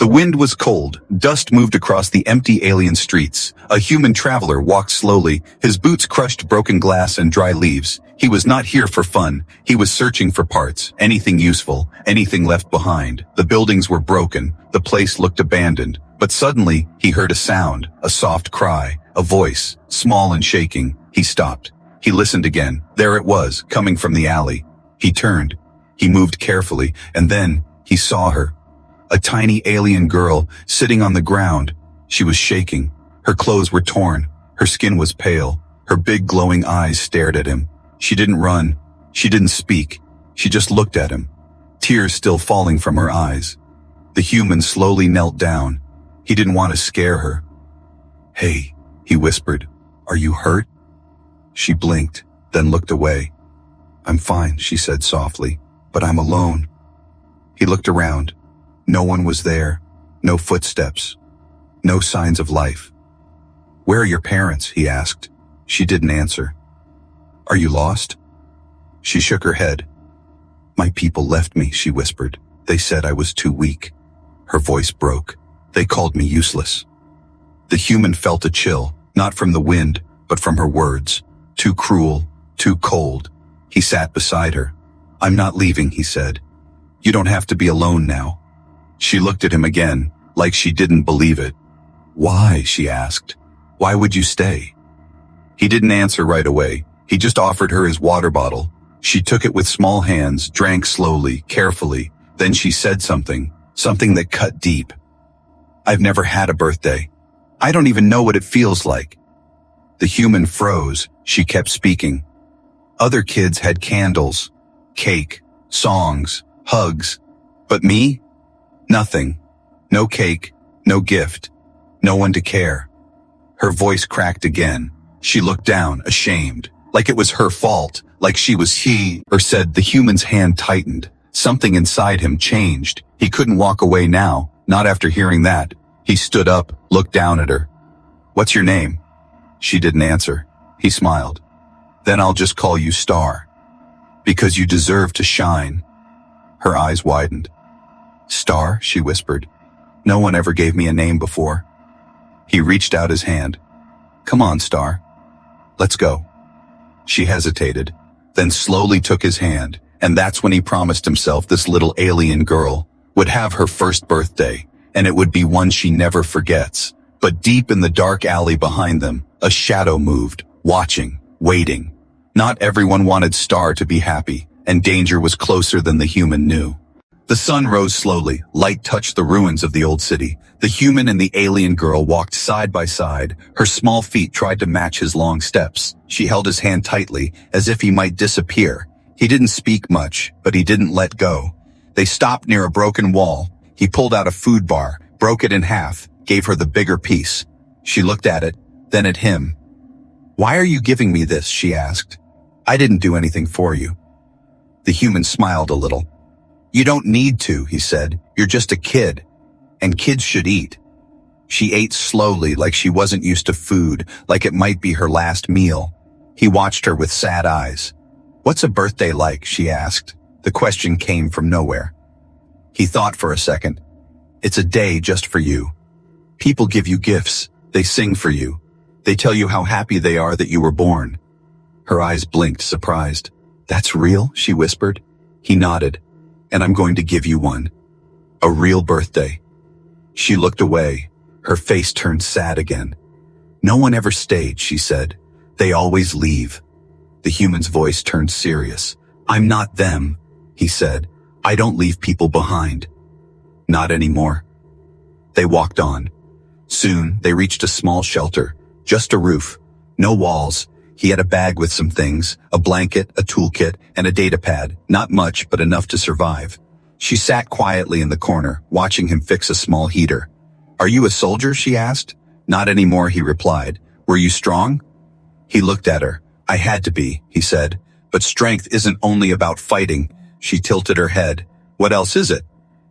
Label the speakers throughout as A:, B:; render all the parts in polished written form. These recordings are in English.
A: The wind was cold, dust moved across the empty alien streets. A human traveler walked slowly, his boots crushed broken glass and dry leaves. He was not here for fun, he was searching for parts, anything useful, anything left behind. The buildings were broken, the place looked abandoned, but suddenly he heard a sound, a soft cry, a voice, small and shaking. He stopped. He listened again. There it was, coming from the alley. He turned. He moved carefully, and then he saw her. A tiny alien girl, sitting on the ground. She was shaking. Her clothes were torn. Her skin was pale. Her big glowing eyes stared at him. She didn't run. She didn't speak. She just looked at him, tears still falling from her eyes. The human slowly knelt down. He didn't want to scare her. "Hey," he whispered, "are you hurt?" She blinked, then looked away. "I'm fine," she said softly, "but I'm alone." He looked around. No one was there. No footsteps. No signs of life. "Where are your parents?" he asked. She didn't answer. "Are you lost?" She shook her head. "My people left me," she whispered. "They said I was too weak." Her voice broke. "They called me useless." The human felt a chill, not from the wind, but from her words. Too cruel, too cold. He sat beside her. "I'm not leaving," he said. "You don't have to be alone now." She looked at him again, like she didn't believe it. "Why?" she asked. "Why would you stay?" He didn't answer right away. He just offered her his water bottle. She took it with small hands, drank slowly, carefully. Then she said something that cut deep. "I've never had a birthday. I don't even know what it feels like." The human froze. She kept speaking. "Other kids had candles, cake, songs, hugs. But me? Nothing. No cake, no gift, no one to care." Her voice cracked again. She looked down, ashamed, like it was her fault, like she was he, or said. The human's hand tightened. Something inside him changed. He couldn't walk away now, not after hearing that. He stood up, looked down at her. "What's your name?" She didn't answer. He smiled. "Then I'll just call you Star. Because you deserve to shine." Her eyes widened. "Star?" she whispered. "No one ever gave me a name before." He reached out his hand. "Come on, Star. Let's go." She hesitated, then slowly took his hand, and that's when he promised himself this little alien girl would have her first birthday, and it would be one she never forgets. But deep in the dark alley behind them, a shadow moved, watching, waiting. Not everyone wanted Star to be happy, and danger was closer than the human knew. The sun rose slowly, light touched the ruins of the old city. The human and the alien girl walked side by side. Her small feet tried to match his long steps. She held his hand tightly, as if he might disappear. He didn't speak much, but he didn't let go. They stopped near a broken wall. He pulled out a food bar, broke it in half, gave her the bigger piece. She looked at it, then at him. "Why are you giving me this?" she asked. "I didn't do anything for you." The human smiled a little. "You don't need to," he said. "You're just a kid. And kids should eat." She ate slowly, like she wasn't used to food, like it might be her last meal. He watched her with sad eyes. "What's a birthday like?" she asked. The question came from nowhere. He thought for a second. "It's a day just for you. People give you gifts. They sing for you. They tell you how happy they are that you were born." Her eyes blinked, surprised. "That's real?" she whispered. He nodded. "And I'm going to give you one. A real birthday." She looked away. Her face turned sad again. "No one ever stayed," she said. "They always leave." The human's voice turned serious. "I'm not them," he said. "I don't leave people behind." "Not anymore." They walked on. Soon, they reached a small shelter. Just a roof. No walls. He had a bag with some things, a blanket, a toolkit, and a datapad. Not much, but enough to survive. She sat quietly in the corner, watching him fix a small heater. "Are you a soldier?" she asked. "Not anymore," he replied. "Were you strong?" He looked at her. "I had to be," he said. "But strength isn't only about fighting." She tilted her head. "What else is it?"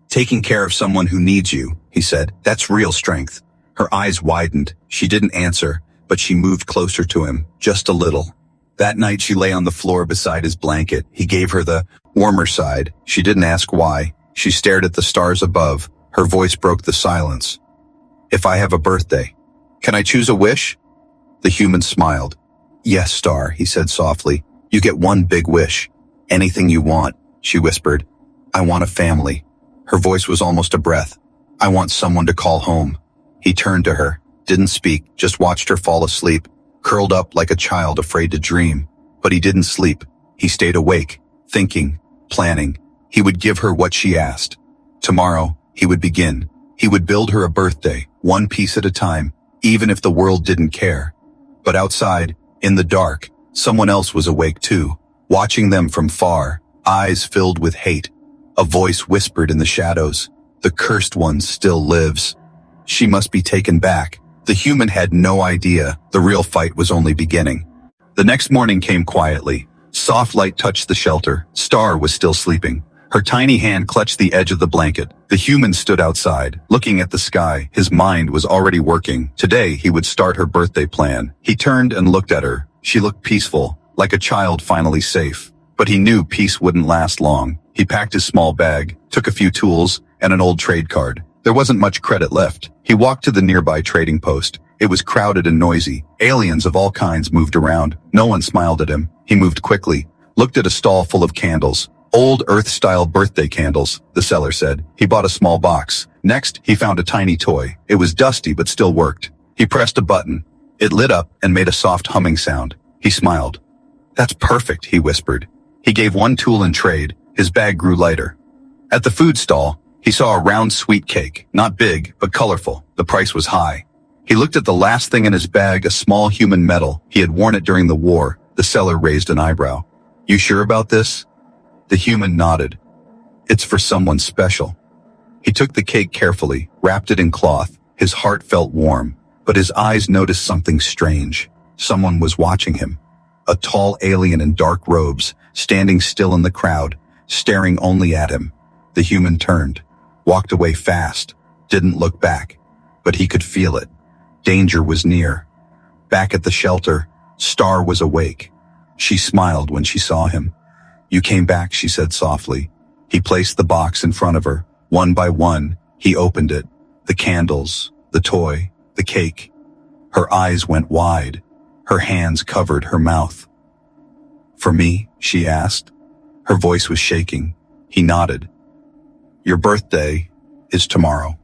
A: "Taking care of someone who needs you," he said. "That's real strength." Her eyes widened. She didn't answer, but she moved closer to him, just a little. That night she lay on the floor beside his blanket. He gave her the warmer side. She didn't ask why. She stared at the stars above. Her voice broke the silence. If I have a birthday, can I choose a wish? The human smiled. Yes, Star, he said softly. You get one big wish. Anything you want, she whispered. I want a family. Her voice was almost a breath. I want someone to call home. He turned to her, didn't speak, just watched her fall asleep, curled up like a child afraid to dream. But he didn't sleep. He stayed awake, thinking, planning. He would give her what she asked. Tomorrow, he would begin. He would build her a birthday, one piece at a time, even if the world didn't care. But outside, in the dark, someone else was awake too, watching them from far, eyes filled with hate. A voice whispered in the shadows, the cursed one still lives. She must be taken back. The human had no idea the real fight was only beginning. The next morning came quietly. Soft light touched the shelter. Star was still sleeping. Her tiny hand clutched the edge of the blanket. The human stood outside, looking at the sky. His mind was already working. Today, he would start her birthday plan. He turned and looked at her. She looked peaceful, like a child finally safe. But he knew peace wouldn't last long. He packed his small bag, took a few tools, and an old trade card. There wasn't much credit left. He walked to the nearby trading post. It was crowded and noisy. Aliens of all kinds moved around. No one smiled at him. He moved quickly, looked at a stall full of candles. Old Earth-style birthday candles, the seller said. He bought a small box. Next, he found a tiny toy. It was dusty but still worked. He pressed a button. It lit up and made a soft humming sound. He smiled. That's perfect, he whispered. He gave one tool in trade. His bag grew lighter. At the food stall, he saw a round sweet cake, not big, but colorful. The price was high. He looked at the last thing in his bag, a small human medal. He had worn it during the war. The seller raised an eyebrow. You sure about this? The human nodded. It's for someone special. He took the cake carefully, wrapped it in cloth. His heart felt warm, but his eyes noticed something strange. Someone was watching him. A tall alien in dark robes, standing still in the crowd, staring only at him. The human turned, walked away fast, didn't look back, but he could feel it. Danger was near. Back at the shelter, Star was awake. She smiled when she saw him. You came back, she said softly. He placed the box in front of her. One by one, he opened it. The candles, the toy, the cake. Her eyes went wide. Her hands covered her mouth. For me, she asked. Her voice was shaking. He nodded. Your birthday is tomorrow,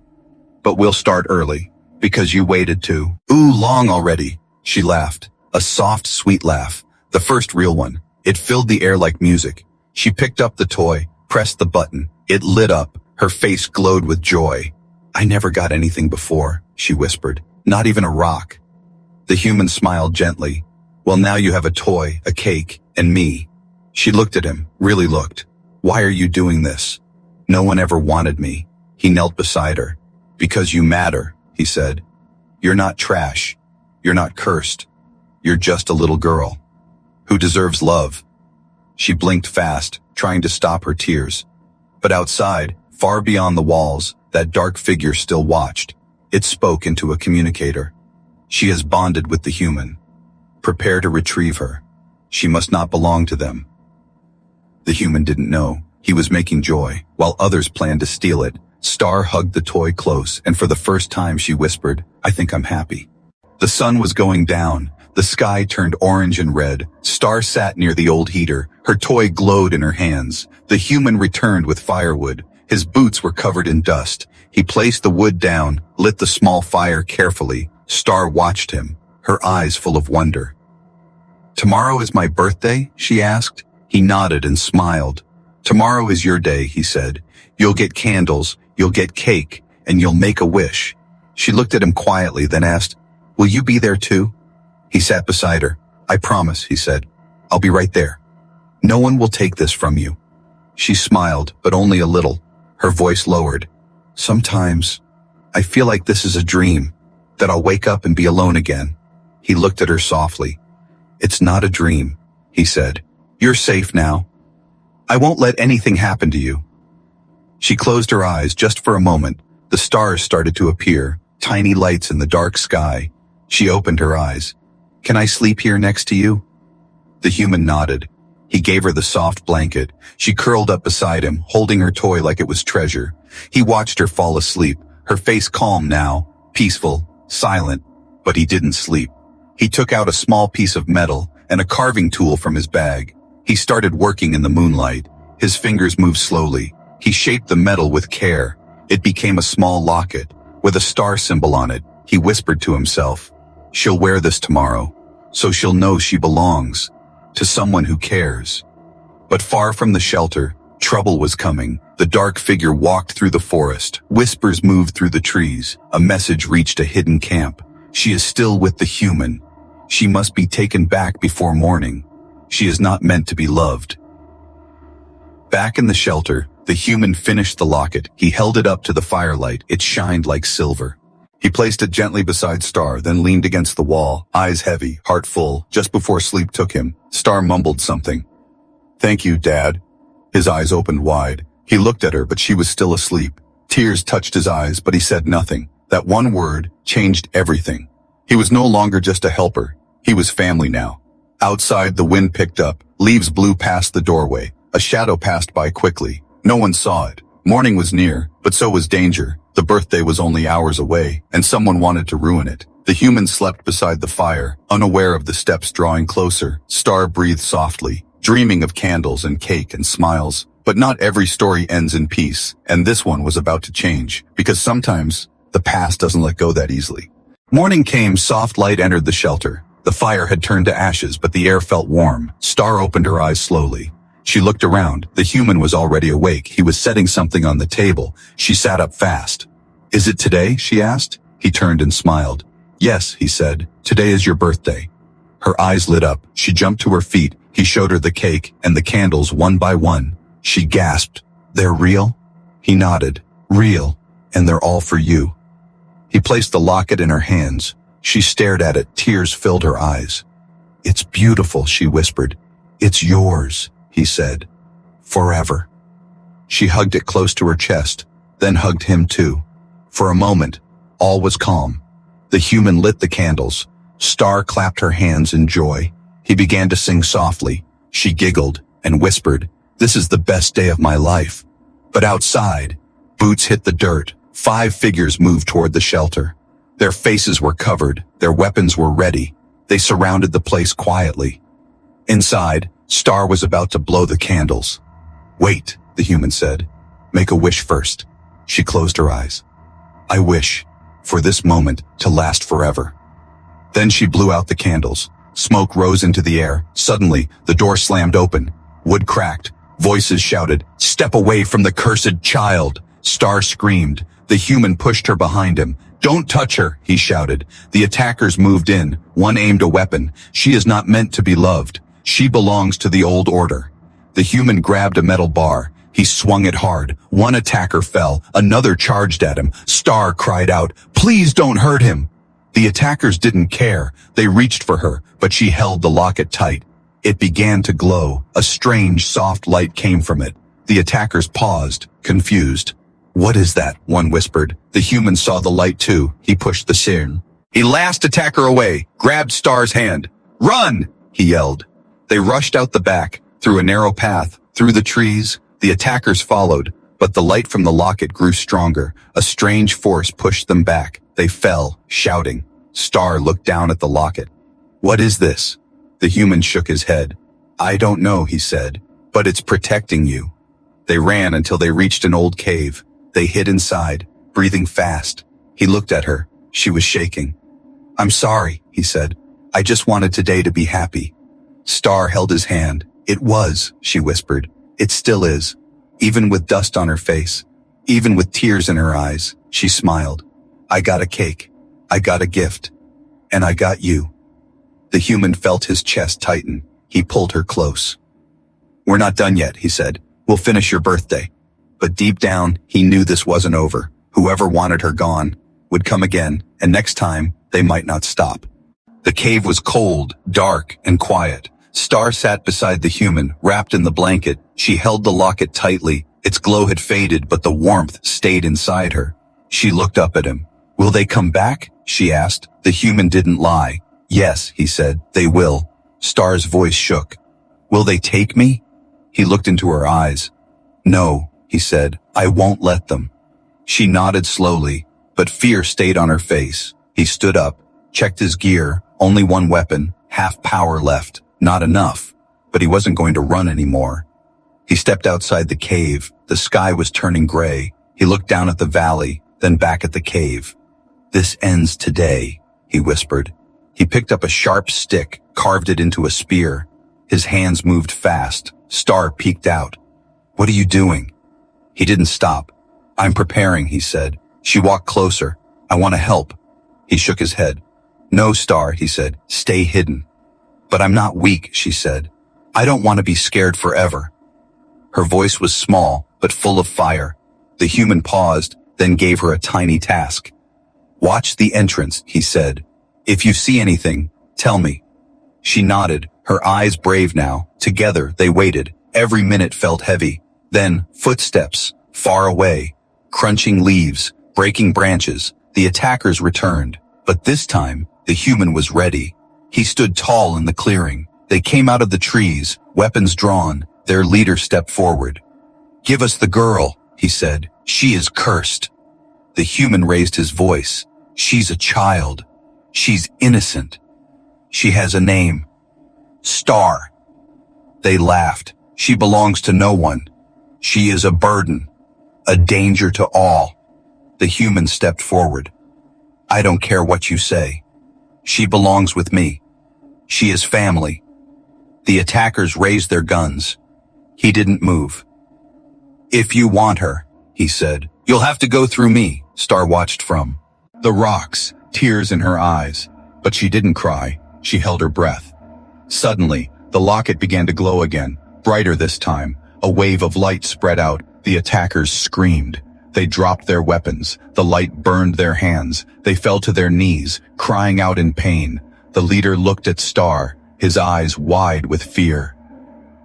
A: but we'll start early because you waited too. Ooh, long already, she laughed. A soft, sweet laugh. The first real one. It filled the air like music. She picked up the toy, pressed the button. It lit up. Her face glowed with joy. I never got anything before, she whispered. Not even a rock. The human smiled gently. Well, now you have a toy, a cake, and me. She looked at him, really looked. Why are you doing this? No one ever wanted me. He knelt beside her. Because you matter, he said. You're not trash. You're not cursed. You're just a little girl who deserves love. She blinked fast, trying to stop her tears. But outside, far beyond the walls, that dark figure still watched. It spoke into a communicator. She has bonded with the human. Prepare to retrieve her. She must not belong to them. The human didn't know. He was making joy, while others planned to steal it. Star hugged the toy close, and for the first time she whispered, I think I'm happy. The sun was going down. The sky turned orange and red. Star sat near the old heater. Her toy glowed in her hands. The human returned with firewood. His boots were covered in dust. He placed the wood down, lit the small fire carefully. Star watched him, her eyes full of wonder. Tomorrow is my birthday? She asked. He nodded and smiled. Tomorrow is your day, he said. You'll get candles, you'll get cake, and you'll make a wish. She looked at him quietly, then asked, will you be there too? He sat beside her. I promise, he said. I'll be right there. No one will take this from you. She smiled, but only a little. Her voice lowered. Sometimes, I feel like this is a dream, that I'll wake up and be alone again. He looked at her softly. It's not a dream, he said. You're safe now. I won't let anything happen to you. She closed her eyes just for a moment. The stars started to appear, tiny lights in the dark sky. She opened her eyes. Can I sleep here next to you? The human nodded. He gave her the soft blanket. She curled up beside him, holding her toy like it was treasure. He watched her fall asleep, her face calm now, peaceful, silent, but he didn't sleep. He took out a small piece of metal and a carving tool from his bag. He started working in the moonlight. His fingers moved slowly. He shaped the metal with care. It became a small locket with a star symbol on it. He whispered to himself, "She'll wear this tomorrow, so she'll know she belongs to someone who cares." But far from the shelter, trouble was coming. The dark figure walked through the forest. Whispers moved through the trees. A message reached a hidden camp. "She is still with the human. She must be taken back before morning. She is not meant to be loved." Back in the shelter, the human finished the locket. He held it up to the firelight. It shined like silver. He placed it gently beside Star, then leaned against the wall, eyes heavy, heart full. Just before sleep took him, Star mumbled something. "Thank you, Dad." His eyes opened wide. He looked at her, but she was still asleep. Tears touched his eyes, but he said nothing. That one word changed everything. He was no longer just a helper. He was family now. Outside, the wind picked up. Leaves blew past the doorway. A shadow passed by quickly. No one saw it. Morning was near, but so was danger. The birthday was only hours away, and someone wanted to ruin it. The human slept beside the fire, unaware of the steps drawing closer. Star breathed softly, dreaming of candles and cake and smiles. But not every story ends in peace, and this one was about to change, because sometimes the past doesn't let go that easily. Morning came, soft light entered the shelter. The fire had turned to ashes, but the air felt warm. Star opened her eyes slowly. She looked around. The human was already awake. He was setting something on the table. She sat up fast. "Is it today?" she asked. He turned and smiled. "Yes," he said. "Today is your birthday." Her eyes lit up. She jumped to her feet. He showed her the cake and the candles one by one. She gasped. "They're real?" He nodded. "Real, and they're all for you." He placed the locket in her hands. She stared at it. Tears filled her eyes. "It's beautiful," she whispered. "It's yours," he said. "Forever." She hugged it close to her chest, then hugged him too. For a moment, all was calm. The human lit the candles. Star clapped her hands in joy. He began to sing softly. She giggled and whispered, "This is the best day of my life." But outside, boots hit the dirt. 5 figures moved toward the shelter. Their faces were covered. Their weapons were ready. They surrounded the place quietly. Inside, Star was about to blow the candles. "Wait," the human said. "Make a wish first." She closed her eyes. "I wish for this moment to last forever." Then she blew out the candles. Smoke rose into the air. Suddenly, the door slammed open. Wood cracked. Voices shouted, "Step away from the cursed child!" Star screamed. The human pushed her behind him. "Don't touch her," he shouted. The attackers moved in. One aimed a weapon. "She is not meant to be loved. She belongs to the old order." The human grabbed a metal bar. He swung it hard. One attacker fell. Another charged at him. Star cried out, "Please don't hurt him." The attackers didn't care. They reached for her, but she held the locket tight. It began to glow. A strange, soft light came from it. The attackers paused, confused. "What is that?" one whispered. The human saw the light too. He pushed the siren. He lashed attacker away, grabbed Star's hand. "Run!" he yelled. They rushed out the back, through a narrow path, through the trees. The attackers followed, but the light from the locket grew stronger. A strange force pushed them back. They fell, shouting. Star looked down at the locket. "What is this?" The human shook his head. "I don't know," he said, "but it's protecting you." They ran until they reached an old cave. They hid inside, breathing fast. He looked at her. She was shaking. "I'm sorry," he said. "I just wanted today to be happy." Star held his hand. "It was," she whispered. "It still is." Even with dust on her face, even with tears in her eyes, she smiled. "I got a cake. I got a gift. And I got you." The human felt his chest tighten. He pulled her close. "We're not done yet," he said. "We'll finish your birthday." But deep down, he knew this wasn't over. Whoever wanted her gone would come again, and next time, they might not stop. The cave was cold, dark, and quiet. Star sat beside the human, wrapped in the blanket. She held the locket tightly. Its glow had faded, but the warmth stayed inside her. She looked up at him. "Will they come back?" she asked. The human didn't lie. "Yes," he said, "they will." Star's voice shook. "Will they take me?" He looked into her eyes. "No," he said, "I won't let them." She nodded slowly, but fear stayed on her face. He stood up, checked his gear, only one weapon, half power left, not enough, but he wasn't going to run anymore. He stepped outside the cave. The sky was turning gray. He looked down at the valley, then back at the cave. "This ends today," he whispered. He picked up a sharp stick, carved it into a spear. His hands moved fast. Star peeked out. "What are you doing?" He didn't stop. "I'm preparing," he said. She walked closer. "I want to help." He shook his head. "No, Star," he said. "Stay hidden." "But I'm not weak," she said. "I don't want to be scared forever." Her voice was small, but full of fire. The human paused, then gave her a tiny task. "Watch the entrance," he said. "If you see anything, tell me." She nodded, her eyes brave now. Together, they waited. Every minute felt heavy. Then, footsteps, far away. Crunching leaves, breaking branches. The attackers returned. But this time, the human was ready. He stood tall in the clearing. They came out of the trees, weapons drawn. Their leader stepped forward. "Give us the girl," he said. "She is cursed." The human raised his voice. "She's a child. She's innocent. She has a name. Star." They laughed. "She belongs to no one. She is a burden, a danger to all." The human stepped forward. "I don't care what you say. She belongs with me. She is family." The attackers raised their guns. He didn't move. "If you want her," he said, "you'll have to go through me." Star watched from the rocks, tears in her eyes. But she didn't cry. She held her breath. Suddenly, the locket began to glow again, brighter this time. A wave of light spread out. The attackers screamed. They dropped their weapons. The light burned their hands. They fell to their knees, crying out in pain. The leader looked at Star, his eyes wide with fear.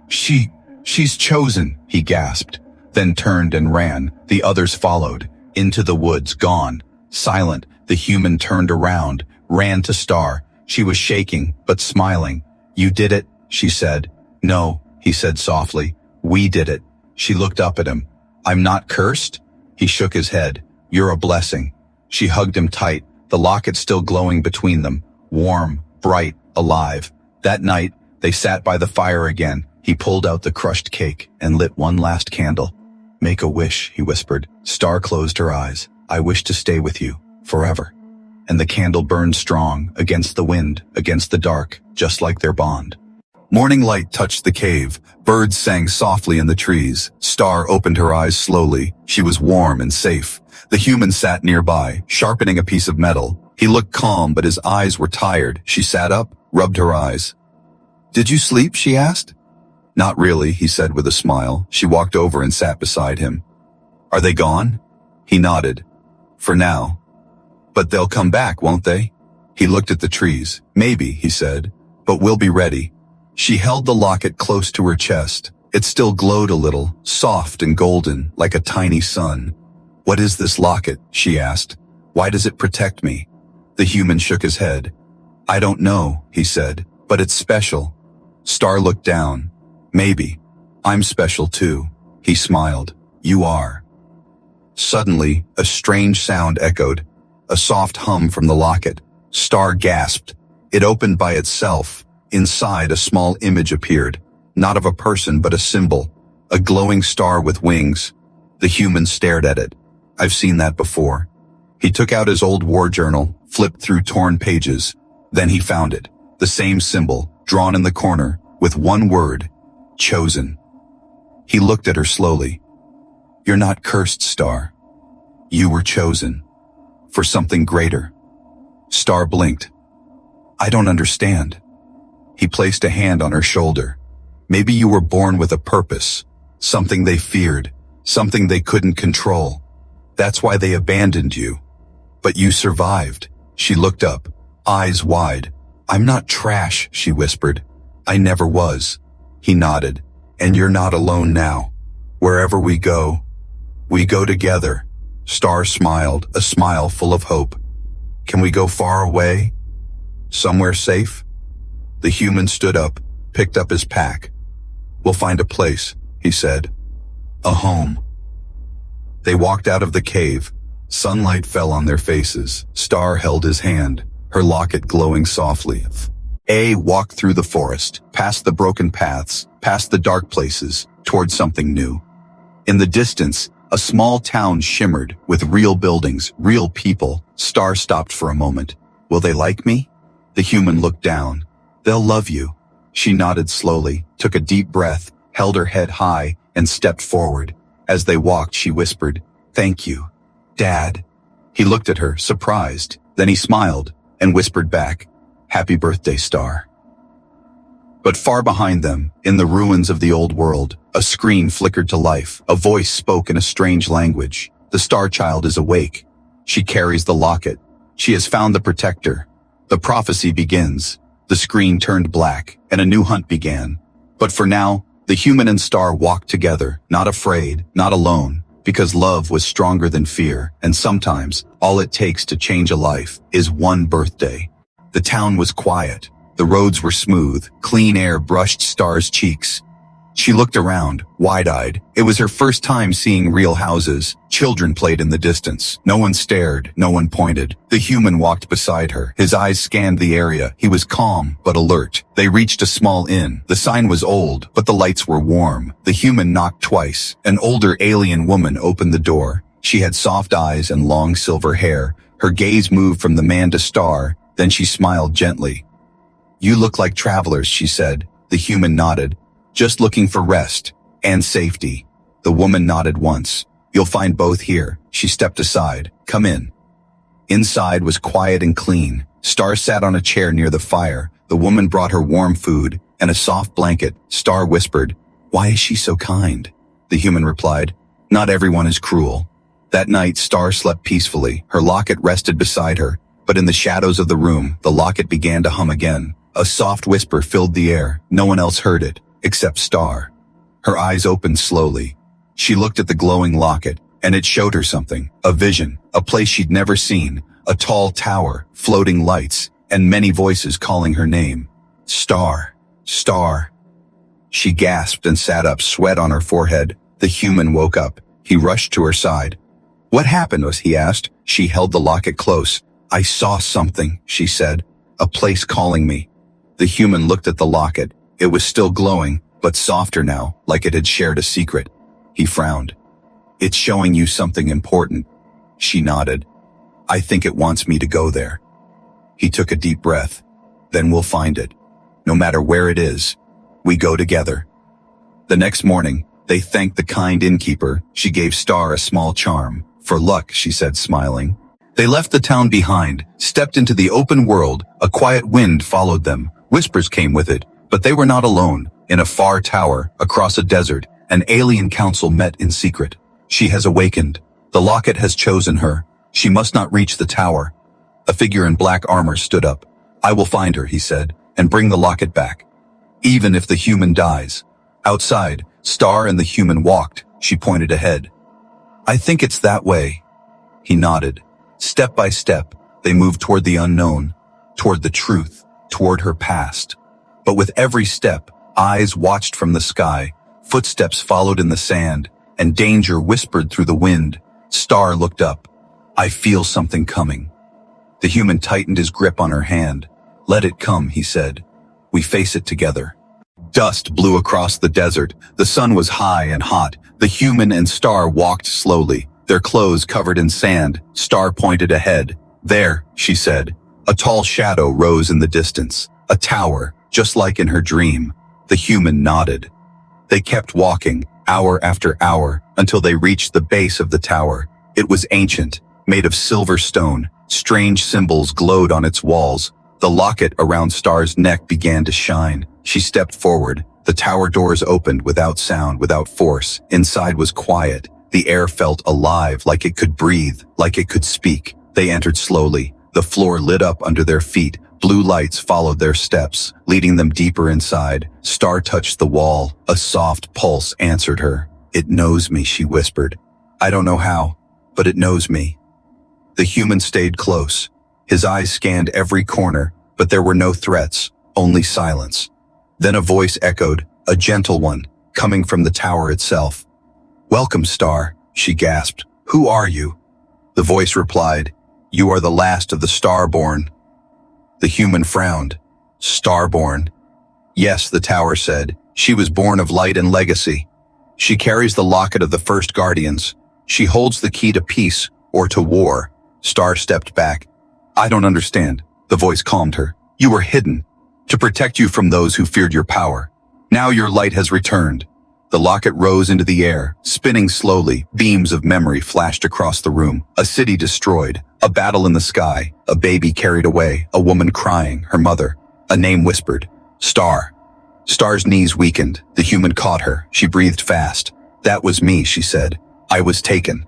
A: She's chosen," he gasped, then turned and ran. The others followed. Into the woods, gone. Silent, the human turned around, ran to Star. She was shaking, but smiling. "You did it," she said. "No," he said softly. "We did it." She looked up at him. "I'm not cursed?" He shook his head. "You're a blessing." She hugged him tight, the locket still glowing between them, warm, bright, alive. That night, they sat by the fire again. He pulled out the crushed cake and lit one last candle. "Make a wish," he whispered. Star closed her eyes. "I wish to stay with you, forever." And the candle burned strong, against the wind, against the dark, just like their bond. Morning light touched the cave. Birds sang softly in the trees. Star opened her eyes slowly. She was warm and safe. The human sat nearby, sharpening a piece of metal. He looked calm, but his eyes were tired. She sat up, rubbed her eyes. "Did you sleep?" she asked. "Not really," he said with a smile. She walked over and sat beside him. "Are they gone?" He nodded. "For now. But they'll come back, won't they?" He looked at the trees. "Maybe," he said, "but we'll be ready." She held the locket close to her chest. It still glowed a little, soft and golden, like a tiny sun. "What is this locket?" she asked. "Why does it protect me?" The human shook his head. "I don't know," he said, "but it's special." Star looked down. "Maybe. I'm special too." He smiled. "You are." Suddenly, a strange sound echoed. A soft hum from the locket. Star gasped. It opened by itself. Inside, a small image appeared. Not of a person, but a symbol. A glowing star with wings. The human stared at it. "I've seen that before." He took out his old war journal, flipped through torn pages. Then he found it. The same symbol, drawn in the corner, with one word. Chosen. He looked at her slowly. "You're not cursed, Star. You were chosen. For something greater." Star blinked. "I don't understand." He placed a hand on her shoulder. "Maybe you were born with a purpose. Something they feared. Something they couldn't control. That's why they abandoned you. But you survived." She looked up, eyes wide. "I'm not trash," she whispered. "I never was." He nodded. "And you're not alone now. Wherever we go together." Star smiled, a smile full of hope. "Can we go far away? Somewhere safe?" The human stood up, picked up his pack. "We'll find a place," he said. "A home." They walked out of the cave, Sunlight fell on their faces. Star held his hand, her locket glowing softly. A walked through the forest, past the broken paths, past the dark places, towards something new. In the distance, a small town shimmered with real buildings, real people. Star stopped for a moment. Will they like me? The human looked down. They'll love you. She nodded slowly, took a deep breath, held her head high, and stepped forward. As they walked, she whispered, "Thank you, Dad." He looked at her, surprised. Then he smiled and whispered back, "Happy birthday, Star." But far behind them, in the ruins of the old world, a screen flickered to life. A voice spoke in a strange language. The Star Child is awake. She carries the locket. She has found the protector. The prophecy begins. The screen turned black, and a new hunt began. But for now, the human and Star walked together, not afraid, not alone, because love was stronger than fear, and sometimes, all it takes to change a life is one birthday. The town was quiet. The roads were smooth. Clean air brushed Star's cheeks. She looked around, wide-eyed. It was her first time seeing real houses. Children played in the distance. No one stared, no one pointed. The human walked beside her. His eyes scanned the area. He was calm, but alert. They reached a small inn. The sign was old, but the lights were warm. The human knocked twice. An older alien woman opened the door. She had soft eyes and long silver hair. Her gaze moved from the man to Star, then she smiled gently. "You look like travelers," she said. The human nodded. "Just looking for rest and safety." The woman nodded once. "You'll find both here." She stepped aside. "Come in." Inside was quiet and clean. Star sat on a chair near the fire. The woman brought her warm food and a soft blanket. Star whispered, "Why is she so kind?" The human replied, "Not everyone is cruel." That night, Star slept peacefully. Her locket rested beside her. But in the shadows of the room, the locket began to hum again. A soft whisper filled the air. No one else heard it, except Star. Her eyes opened slowly. She looked at the glowing locket, and it showed her something. A vision, a place she'd never seen, a tall tower, floating lights, and many voices calling her name. "Star, Star." She gasped and sat up, sweat on her forehead. The human woke up. He rushed to her side. "What happened?" he asked. She held the locket close. "I saw something," she said. "A place calling me." The human looked at the locket. It was still glowing, but softer now, like it had shared a secret. He frowned. "It's showing you something important." She nodded. "I think it wants me to go there." He took a deep breath. "Then we'll find it. No matter where it is, we go together." The next morning, they thanked the kind innkeeper. She gave Star a small charm. "For luck," she said, smiling. They left the town behind, stepped into the open world. A quiet wind followed them. Whispers came with it, but they were not alone. In a far tower, across a desert, an alien council met in secret. She has awakened. The locket has chosen her. She must not reach the tower. A figure in black armor stood up. "I will find her," he said, "and bring the locket back. Even if the human dies." Outside, Star and the human walked. She pointed ahead. "I think it's that way." He nodded. Step by step, they moved toward the unknown, toward the truth, toward her past. But with every step, eyes watched from the sky, footsteps followed in the sand, and danger whispered through the wind. Star looked up. "I feel something coming." The human tightened his grip on her hand. "Let it come," he said. "We face it together." Dust blew across the desert. The sun was high and hot. The human and Star walked slowly, their clothes covered in sand. Star pointed ahead. "There," she said. A tall shadow rose in the distance. A tower, just like in her dream. The human nodded. They kept walking, hour after hour, until they reached the base of the tower. It was ancient, made of silver stone. Strange symbols glowed on its walls. The locket around Star's neck began to shine. She stepped forward. The tower doors opened without sound, without force. Inside was quiet. The air felt alive, like it could breathe, like it could speak. They entered slowly. The floor lit up under their feet. Blue lights followed their steps, leading them deeper inside. Star touched the wall. A soft pulse answered her. "It knows me," she whispered. "I don't know how, but it knows me." The human stayed close. His eyes scanned every corner, but there were no threats, only silence. Then a voice echoed, a gentle one, coming from the tower itself. "Welcome, Star," she gasped. "Who are you?" The voice replied, "You are the last of the Starborn." The human frowned. Starborn? Yes, the tower said. She was born of light and legacy. She carries the locket of the first guardians. She holds the key to peace or to war. Star stepped back. I don't understand. The voice calmed her. You were hidden to protect you from those who feared your power. Now your light has returned. The locket rose into the air, spinning slowly. Beams of memory flashed across the room. A city destroyed, a battle in the sky, a baby carried away, a woman crying, her mother. A name whispered. Star. Star's knees weakened. The human caught her. She breathed fast. That was me, she said. I was taken.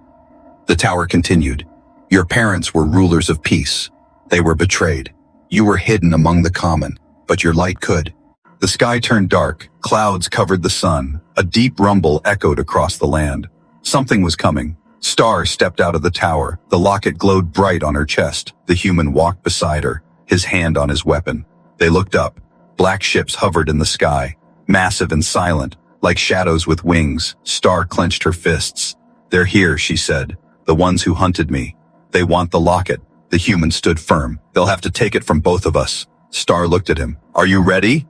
A: The tower continued. Your parents were rulers of peace. They were betrayed. You were hidden among the common, but your light could. The sky turned dark. Clouds covered the sun. A deep rumble echoed across the land. Something was coming. Star stepped out of the tower. The locket glowed bright on her chest. The human walked beside her, his hand on his weapon. They looked up. Black ships hovered in the sky, massive and silent, like shadows with wings. Star clenched her fists. They're here, she said. The ones who hunted me. They want the locket. The human stood firm. They'll have to take it from both of us. Star looked at him. Are you ready?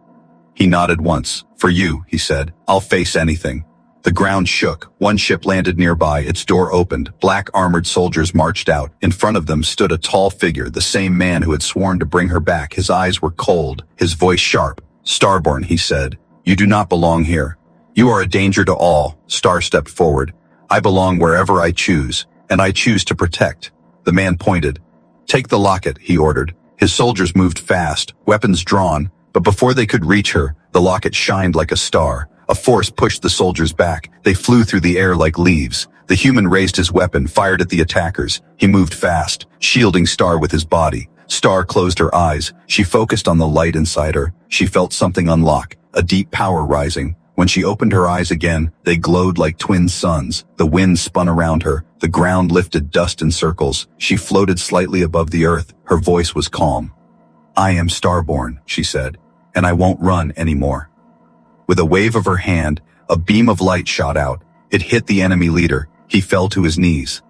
A: He nodded once. For you, he said. I'll face anything. The ground shook. One ship landed nearby. Its door opened. Black armored soldiers marched out. In front of them stood a tall figure, the same man who had sworn to bring her back. His eyes were cold, his voice sharp. Starborn, he said. You do not belong here. You are a danger to all. Star stepped forward. I belong wherever I choose, and I choose to protect. The man pointed. Take the locket, he ordered. His soldiers moved fast, weapons drawn, but before they could reach her, the locket shined like a star. A force pushed the soldiers back. They flew through the air like leaves. The human raised his weapon, fired at the attackers. He moved fast, shielding Star with his body. Star closed her eyes. She focused on the light inside her. She felt something unlock, a deep power rising. When she opened her eyes again, they glowed like twin suns. The wind spun around her. The ground lifted dust in circles. She floated slightly above the earth. Her voice was calm. I am Starborn, she said, and I won't run anymore. With a wave of her hand, a beam of light shot out. It hit the enemy leader. He fell to his knees.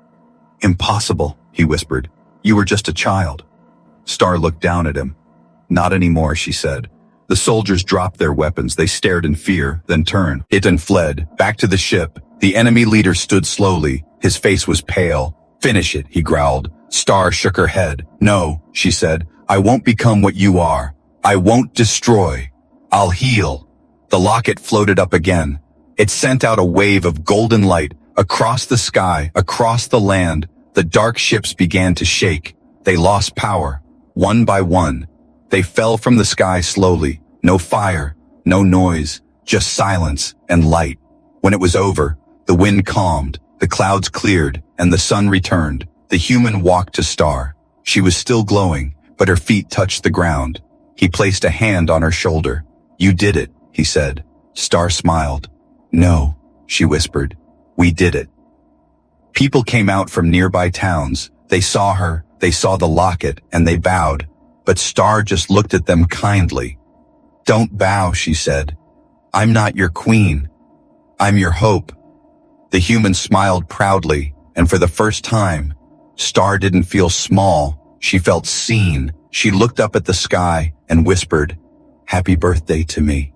A: Impossible, he whispered. You were just a child. Star looked down at him. Not anymore, she said. The soldiers dropped their weapons. They stared in fear, then turned and fled. Back to the ship. The enemy leader stood slowly. His face was pale. Finish it, he growled. Star shook her head. No, she said. I won't become what you are. I won't destroy. I'll heal. The locket floated up again. It sent out a wave of golden light across the sky, across the land. The dark ships began to shake. They lost power, one by one. They fell from the sky slowly. No fire, no noise, just silence and light. When it was over, the wind calmed, the clouds cleared, and the sun returned. The human walked to Star. She was still glowing, but her feet touched the ground. He placed a hand on her shoulder. You did it, he said. Star smiled. No, she whispered. We did it. People came out from nearby towns. They saw her, they saw the locket, and they bowed. But Star just looked at them kindly. Don't bow, she said. I'm not your queen. I'm your hope. The human smiled proudly, and for the first time, Star didn't feel small. She felt seen. She looked up at the sky and whispered, Happy birthday to me.